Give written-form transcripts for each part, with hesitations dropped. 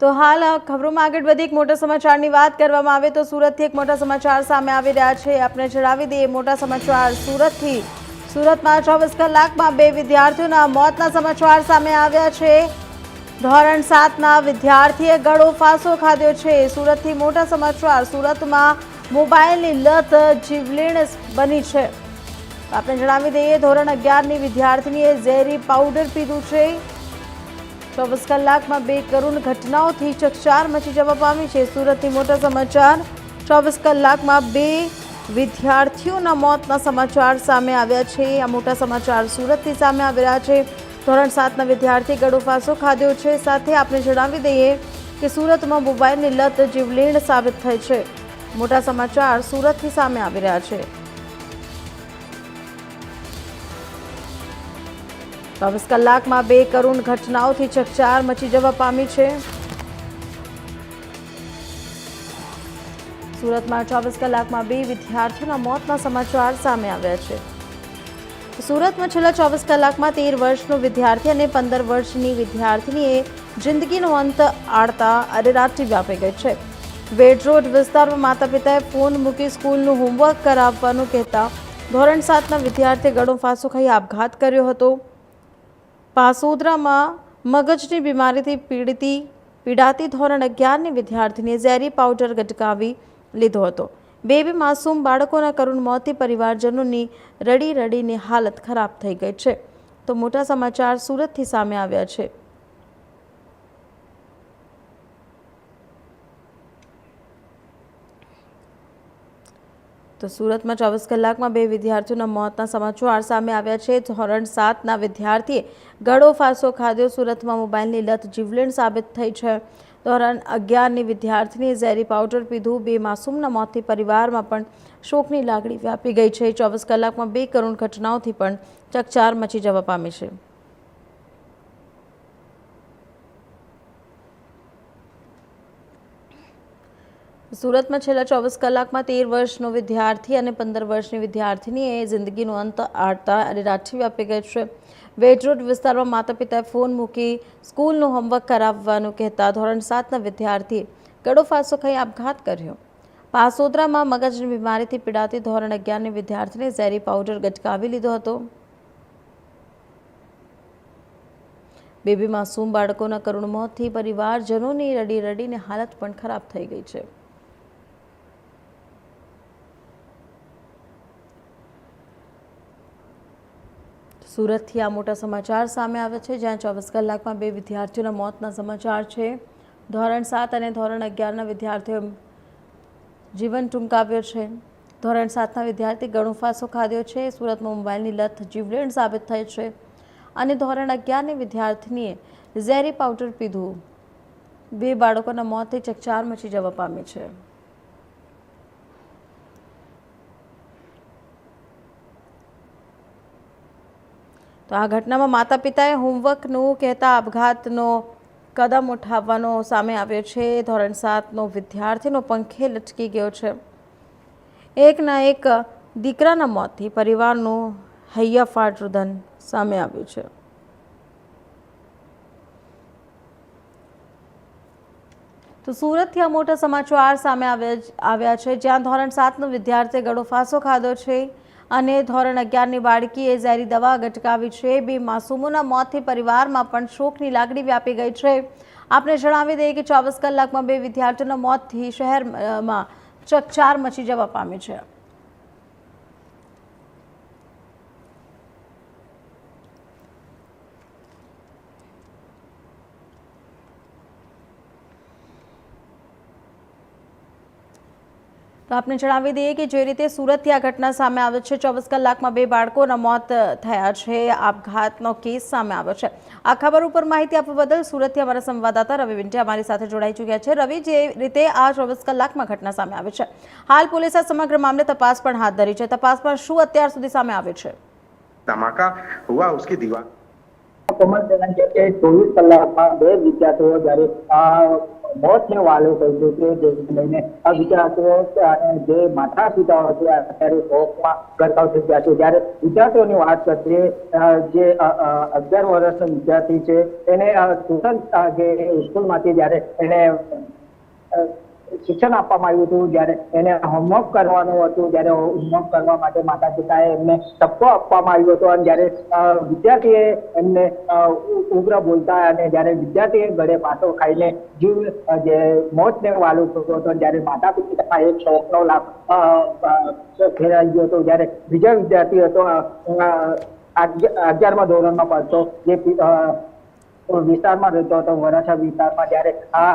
તો હાલ ખબરોમાં આગળ વધી એક મોટા સમાચારની વાત કરવામાં આવે તો સુરતથી એક મોટા સમાચાર સામે આવી રહ્યા છે। આપણે જણાવી દઈએ મોટા સમાચાર સુરતથી। સુરતમાં 24 કલાકમાં 2 વિદ્યાર્થીઓના મોતના સમાચાર સામે આવ્યા છે। ધોરણ 7ના વિદ્યાર્થીએ ગળો ફાંસો ખાધ્યો છે। સુરતથી મોટા સમાચાર। સુરતમાં મોબાઈલની લત જીવલેણ બની છે। આપણે જણાવી દઈએ ધોરણ 11ની વિદ્યાર્થીનીએ ઝેરી પાવડર પીધું છે। 24 કલાકમાં 2 કરુણ ઘટનાઓથી ચકચાર મચી જવા પામી છે। સુરતથી મોટા સમાચાર। 24 કલાકમાં 2 વિદ્યાર્થીઓના મોતના સમાચાર સામે આવ્યા છે। આ મોટા સમાચાર સુરતથી સામે આવી રહ્યા છે। ધોરણ 7ના વિદ્યાર્થીએ ગળો ફાંસો ખાધ્યો છે। સાથે આપણે જણાવી દઈએ કે સુરતમાં મોબાઈલની લત જીવલેણ સાબિત થઈ છે। મોટા સમાચાર સુરતથી સામે આવી રહ્યા છે। 24 કલાકમાં 2 કરુણ ઘટનાઓથી ચકચાર મચી જવા પામી છે। સુરતમાં 24 કલાકમાં 2 વિદ્યાર્થીઓના મોતના સમાચાર સામે આવ્યા છે। સુરતમાં છેલ્લા 24 કલાકમાં 13 વર્ષનો વિદ્યાર્થી અને 15 વર્ષની વિદ્યાર્થીનીએ જિંદગીનો અંત આડતા અરેરાટી વ્યાપી ગઈ છે। વેડ રોડ વિસ્તારમાં માતા પિતાએ ફોન મૂકી સ્કૂલનું હોમવર્ક કરાવવાનું કહેતા ધોરણ 7ના વિદ્યાર્થીએ ગળો ફાંસો ખાઈ આપઘાત કર્યો હતો। પાસોદરામાં મગજની બીમારીથી પીડાતી ધોરણ 11ની વિદ્યાર્થીને ઝેરી પાવડર ગટકાવી લીધો હતો। બે માસૂમ બાળકોના કરુણ મોતથી પરિવારજનોની રડી રડીને હાલત ખરાબ થઈ ગઈ છે। તો મોટા સમાચાર સુરતથી સામે આવ્યા છે। તો સુરતમાં 24 કલાકમાં 2 વિદ્યાર્થીઓના મોતના સમાચાર સામે આવ્યા છે। ધોરણ 7ના વિદ્યાર્થીએ ગળો ફાંસો ખાધ્યો। સુરતમાં મોબાઈલની લત જીવલેણ સાબિત થઈ છે। ધોરણ 11ની વિદ્યાર્થીનીએ ઝેરી પાવડર પીધું। 2 માસૂમના મોતથી પરિવારમાં પણ શોકની લાગણી વ્યાપી ગઈ છે। 24 કલાકમાં 2 કરુણ ઘટનાઓથી પણ ચકચાર મચી જવા પામી છે। સુરતમાં છેલ્લા 24 કલાકમાં 13 વર્ષનો વિદ્યાર્થી અને 15 વર્ષની વિદ્યાર્થીનીએ જિંદગીનો અંત આડતા અરેરાટી વ્યાપી ગઈ છે। વેડ રોડ વિસ્તારમાં માતા પિતાએ ફોન મૂકી સ્કૂલનું હોમવર્ક કરાવવાનું કહેતા ધોરણ 7ના વિદ્યાર્થીએ ગળો ફાંસો ખાઈ આપઘાત કર્યો। પાસોદરામાં મગજની બીમારીથી પીડાતી ધોરણ 11ની વિદ્યાર્થીને ઝેરી પાવડર ગટકાવી લીધો હતો। બે માસૂમ બાળકોના કરુણ મોતથી પરિવારજનોની રડી રડીને હાલત પણ ખરાબ થઈ ગઈ છે। સુરતથી આ મોટા સમાચાર સામે આવે છે, જ્યાં 24 કલાકમાં 2 વિદ્યાર્થીઓના મોતના સમાચાર છે। ધોરણ 7 અને ધોરણ 11ના વિદ્યાર્થીઓ જીવન ટૂંકાવ્યો છે। ધોરણ 7ના વિદ્યાર્થી ગળો ફાંસો ખાધ્યો છે। સુરતમાં મોબાઈલની લત જીવલેણ સાબિત થઈ છે અને ધોરણ 11ની વિદ્યાર્થીનીએ ઝેરી પાવડર પીધું। 2 બાળકોના મોતથી ચકચાર મચી જવા પામી છે। તો આ ઘટનામાં માતા પિતાએ હોમવર્કનું કહેતા આપઘાતનો કદમ ઉઠાવવાનો સામે આવ્યો છે। ધોરણ 7નો વિદ્યાર્થીનો પંખે લટકી ગયો છે। એકના એક દીકરાના મોતથી પરિવારનું હૈયાફાટ રુદન સામે આવ્યું છે। તો સુરતથી આ મોટા સમાચાર સામે આવ્યા છે, જ્યાં ધોરણ 7નો વિદ્યાર્થીએ ગળો ફાંસો ખાધો છે અને ધોરણ 11ની બાળકીએ ઝેરી દવા ગટકાવી છે। 2 માસૂમોના મોતથી પરિવારમાં પણ શોકની લાગણી વ્યાપી ગઈ છે। આપણે જણાવી દઈએ કે 24 કલાકમાં 2 વિદ્યાર્થીઓના મોતથી શહેરમાં ચકચાર મચી જવા પામી છે। તો આપણે જણાવી દઈએ કે જે રીતે સુરતથી આ ઘટના સામે આવે છે, 24 કલાકમાં 2 બાળકોના મોત થયા છે। આપઘાતનો કેસ સામે આવ્યો છે। આ ખબર ઉપર માહિતી આપવા બદલ સુરતથી અમારા સંવાદદાતા રવિ વિંટે અમારી સાથે જોડાઈ ચૂક્યા છે। રવિ, જે રીતે આ 24 કલાકમાં ઘટના સામે આવી છે, હાલ પોલીસે સમગ્ર મામલે તપાસ પણ હાથ ધરી છે। તપાસમાં શું અત્યાર સુધી સામે આવ્યું છે? धमाका हुआ उसकी दीवार कमल जैन के 24 कलाकમાં 2 વિદ્યાર્થીઓ જ્યારે મોતને વાલો કર્યો છે, જેને લઈને વિદ્યાર્થીઓ અને જે માતા પિતાઓ છે અત્યારે શોકમાં ગરકાવ થઈ ગયા છે. જ્યારે વિદ્યાર્થીઓની વાત કરીએ, જે 11 વર્ષનો વિદ્યાર્થી છે એને તુરંત જે સ્કૂલમાંથી જ્યારે એને શિક્ષણ આપવામાં આવ્યું હતું, જ્યારે એને હોમવર્ક કરવાનું હતું, જ્યારે હોમવર્ક કરવા માટે માતા પિતાએ એમને ઠપકો આપવામાં આવ્યો હતો અને જ્યારે વિદ્યાર્થીએ એમને ઉગ્ર બોલતા અને જ્યારે વિદ્યાર્થીએ ગળે પાટો ખાઈને જીવ જે મોતને વાલું થયો હતો, જ્યારે માતા પિતા એક શોકનો લાભ ફેરાઈ ગયો હતો. જ્યારે બીજા વિદ્યાર્થી હતો 11મા ધોરણમાં ભણતો, જે વિસ્તારમાં રહેતો હતો, વરાછા વિસ્તારમાં, જ્યારે આ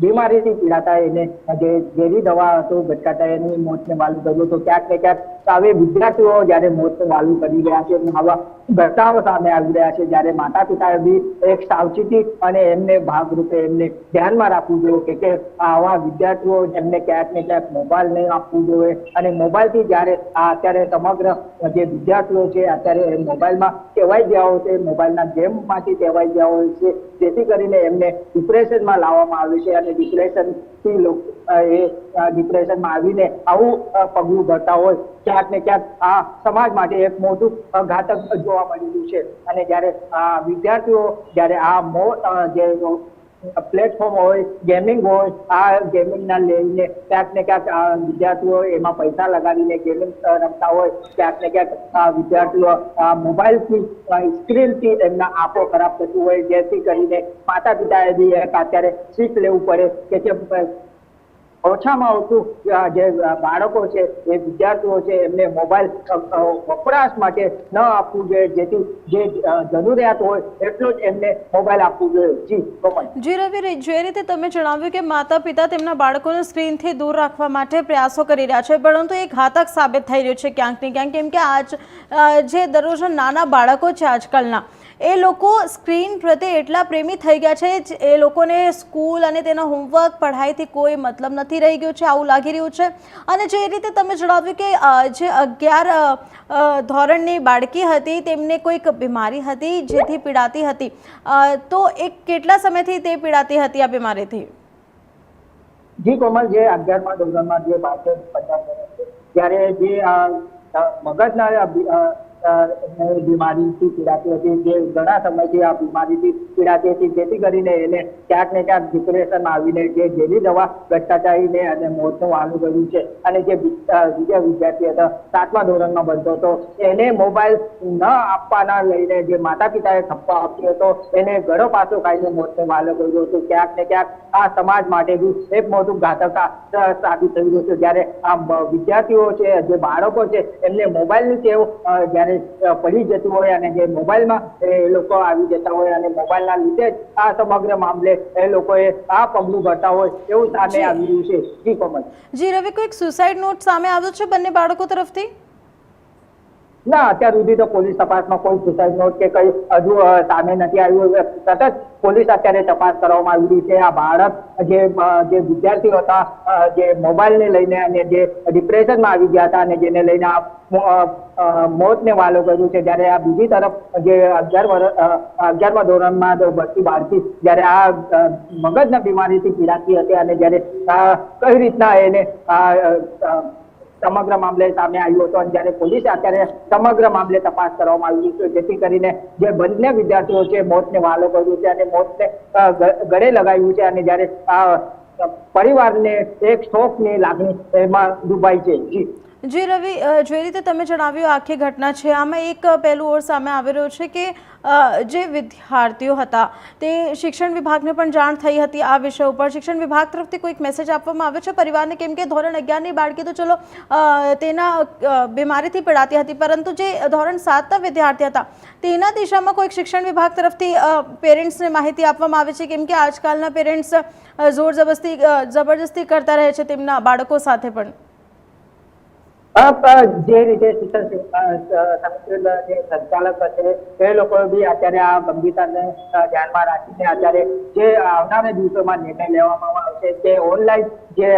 બીમારીથી પીડાતા એને જે ઝેરી દવા હતો ગટકાતા એની મોતને વાલું કર્યું હતું. ક્યાંક ને ક્યાંક હવે વિદ્યાર્થીઓ જ્યારે મોતને વાલું કરી રહ્યા છે, આવા ઘટનાઓ સામે આવી રહ્યા છે, જ્યારે માતા પિતાએ બી એક સાવચેતી અને એમને ભાગરૂપે એમને ધ્યાનમાં રાખવું જોઈએ કે આવા વિદ્યાર્થીઓ એમને ક્યાંક ને ક્યાંક મોબાઈલ નહીં આપવું જોઈએ. અને મોબાઈલથી જ્યારે અત્યારે સમગ્ર જે વિદ્યાર્થીઓ છે અત્યારે મોબાઈલમાં ટેવાઈ ગયા હોય છે, મોબાઈલના ગેમમાંથી ટેવાઈ ગયા હોય છે, જેથી કરીને એમને ડિપ્રેશનમાં લાવવામાં આવે છે અને ડિપ્રેશનમાં આવીને આવું પગલું ભરતા હોય, ક્યાંક ને ક્યાંક આ સમાજ માટે એક મોટું ઘાતક જોવા મળેલું છે. અને જ્યારે આ વિદ્યાર્થીઓ જ્યારે આ જે પ્લેટફોર્મ હોય, ગેમિંગ હોય, આ ગેમિંગના લઈને ક્યાંક ને ક્યાંક વિદ્યાર્થીઓ એમાં પૈસા લગાડીને ગેમિંગ રમતા હોય, ક્યાંક ને ક્યાંક વિદ્યાર્થીઓ મોબાઈલથી સ્ક્રીનથી એમના આંખો ખરાબ થતું હોય, જેથી કરીને માતા પિતાએ બી અત્યારે શીખ લેવું પડે કે ઓછામાં ઓછું જે બાળકો છે એ વિદ્યાર્થીઓ છે એમને મોબાઈલ વપરાશ માટે ન આપવું જોઈએ, જેથી જે જરૂરિયાત હોય એટલું જ એમને મોબાઈલ આપવું જોઈએ. જી રવિ, જે રીતે તમે જણાવ્યું કે માતા પિતા તેમના બાળકોને સ્ક્રીનથી દૂર રાખવા માટે પ્રયાસો કરી રહ્યા છે, પરંતુ એ ઘાતક સાબિત થઈ રહ્યું છે ક્યાંક ને ક્યાંક, કેમ કે જે દરરોજ નાના બાળકો છે આજકાલના, એ લોકો સ્ક્રીન પ્રત્યે એટલા પ્રેમી થઈ ગયા છે, એ લોકોને સ્કૂલ અને તેના હોમવર્ક પઢાઈથી કોઈ મતલબ નથી રહી ગયો છે, આવું લાગી રહ્યું છે. અને જે રીતે તમે જણાવ્યું કે જે 11 ધોરણની બાળકી હતી તેમને કોઈક બીમારી હતી જેથી પીડાતી હતી, તો એ કેટલા સમયથી તે પીડાતી હતી આ બીમારીથી? જી કોમલ, જે 11મા ધોરણમાં જે બાળકો 50 વર્ષ જ્યારે જે મગજના બીમારીથી પીડાતી હતી, જે ઘણા સમયથી આ બીમારીથી પીડાતી હતી, જેથી કરીને એને ક્યાંક ને ક્યાંક ડિપ્રેશનમાં આવીને જે ઝેરી દવા ગટકાચાઈને અને મોતનું વાલું કર્યું છે. અને જે બીજા વિદ્યાર્થી હતા 7મા ધોરણમાં ભણતો હતો, એને મોબાઈલ ન આપવાના લઈને જે માતા પિતાએ ઠપકો આપ્યો હતો, એને ગળો પાછો ખાઈને મોતને વાલો કર્યો હતો. ક્યાંક ને ક્યાંક આ સમાજ માટે બી એક મોટું ઘાતક સાબિત થઈ રહ્યું છે. જ્યારે આ વિદ્યાર્થીઓ છે, જે બાળકો છે, એમને મોબાઈલની ટેવ જ્યારે પડી જતું હોય અને જે મોબાઈલમાં એ લોકો આવી જતા હોય અને મોબાઈલના લીધે જ આ સમગ્ર મામલે એ લોકોએ આ પગલું ભરતા હોય એવું સામે આવી રહ્યું છે. જી કોમલ. જી રવિ, કોઈક સુસાઇડ નોટ સામે આવ્યો છે બંને બાળકો તરફથી? ના, અત્યાર સુધી તો પોલીસ તપાસમાં કોઈ સુસાઇડ નોટ કે કઈ હજુ સામે નથી આવ્યું. સતત પોલીસ અત્યારે તપાસ કરવામાં આવી રહી છે. આ બાળક જે વિદ્યાર્થીઓ હતા, જે મોબાઈલને લઈને અને જે ડિપ્રેશનમાં આવી ગયા હતા અને જેને લઈને મોતને વાલો કર્યું છે, જ્યારે આ બીજી તરફ જે 11મા ધોરણમાં ભણતી બાળકી જ્યારે આ મગજના બીમારીથી પીડાતી હતી અને જ્યારે કઈ રીતના એને સમગ્ર મામલે સામે આવ્યો હતો અને જ્યારે પોલીસે અત્યારે સમગ્ર મામલે તપાસ કરવામાં આવી છે, જેથી કરીને જે બંને વિદ્યાર્થીઓ છે મોતને વાલો કર્યું છે અને મોતને ગળે લગાવ્યું છે અને જ્યારે આ પરિવારને એક શોકની લાગણી એમાં ડૂબાઈ છે. જી રવિ, જે રીતે તમે જણાવ્યું આખી ઘટના છે, આમાં એક પહેલું ઓર સામે આવી રહ્યો છે કે જે વિદ્યાર્થીઓ હતા તે શિક્ષણ વિભાગને પણ જાણ થઈ હતી આ વિષય ઉપર. શિક્ષણ વિભાગ તરફથી કોઈક મેસેજ આપવામાં આવ્યો છે પરિવારને? કેમ કે ધોરણ 11ની બાળકી તો ચલો તેના બીમારીથી પીડાતી હતી, પરંતુ જે ધોરણ 7ના વિદ્યાર્થી હતા તેના દિશામાં કોઈક શિક્ષણ વિભાગ તરફથી પેરેન્ટ્સને માહિતી આપવામાં આવે છે? કેમ કે આજકાલના પેરેન્ટ્સ જોર જબરજસ્તી કરતા રહે છે તેમના બાળકો સાથે પણ. જે રીતે શિક્ષણ જે સંચાલક છે એ લોકો બી અત્યારે આ ગંભીરતાને ધ્યાનમાં રાખીને અત્યારે જે આવનારા દિવસોમાં નિર્ણય લેવામાં આવશે કે ઓનલાઈન જે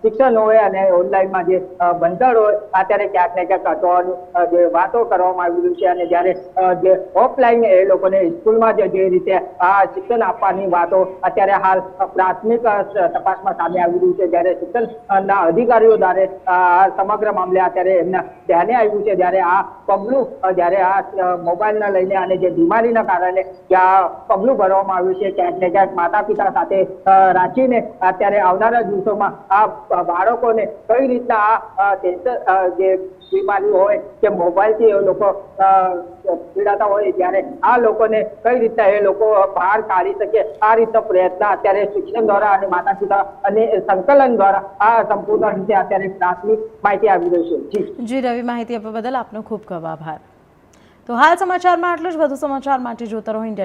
શિક્ષણ હોય અને ઓનલાઈનમાં જે ભણતર હોય અત્યારે ક્યાંક ને ક્યાંક અટવાનું જે વાતો કરવામાં આવી રહ્યું છે અને જ્યારે જે ઓફલાઈન એ લોકોને સ્કૂલમાં જે રીતે આ શિક્ષણ આપવાની વાતો અત્યારે હાલ પ્રાથમિક તપાસમાં સામે આવી રહ્યું છે, જ્યારે શિક્ષણના અધિકારીઓ દ્વારા સમગ્ર મામલે અત્યારે એમના ધ્યાને આવ્યું છે, જ્યારે આ પગલું જ્યારે આ મોબાઈલને લઈને અને જે બીમારીના કારણે જ્યાં પગલું ભરવામાં આવ્યું છે, ક્યાંક ને ક્યાંક માતા પિતા સાથે રાખીને અત્યારે આવનારા દિવસોમાં આ બાળકોને કઈ રીતના આ જે બીમારી હોય કે મોબાઈલથી એ લોકો પીડાતા હોય, ત્યારે આ લોકોને કઈ રીતના એ લોકો બહાર કાઢી શકે આ રીતનો પ્રયત્ન અત્યારે શિક્ષણ દ્વારા અને માતા પિતા અને સંકલન દ્વારા આ સંપૂર્ણ રીતે અત્યારે પ્રાથમિક માહિતી આવી રહી છે. જી રવિ, માહિતી આપવા બદલ આપનો ખૂબ ખૂબ આભાર. તો હાલ સમાચારમાં આટલું જ. વધુ સમાચાર માટે જોતા રહો ઇન્ડિયા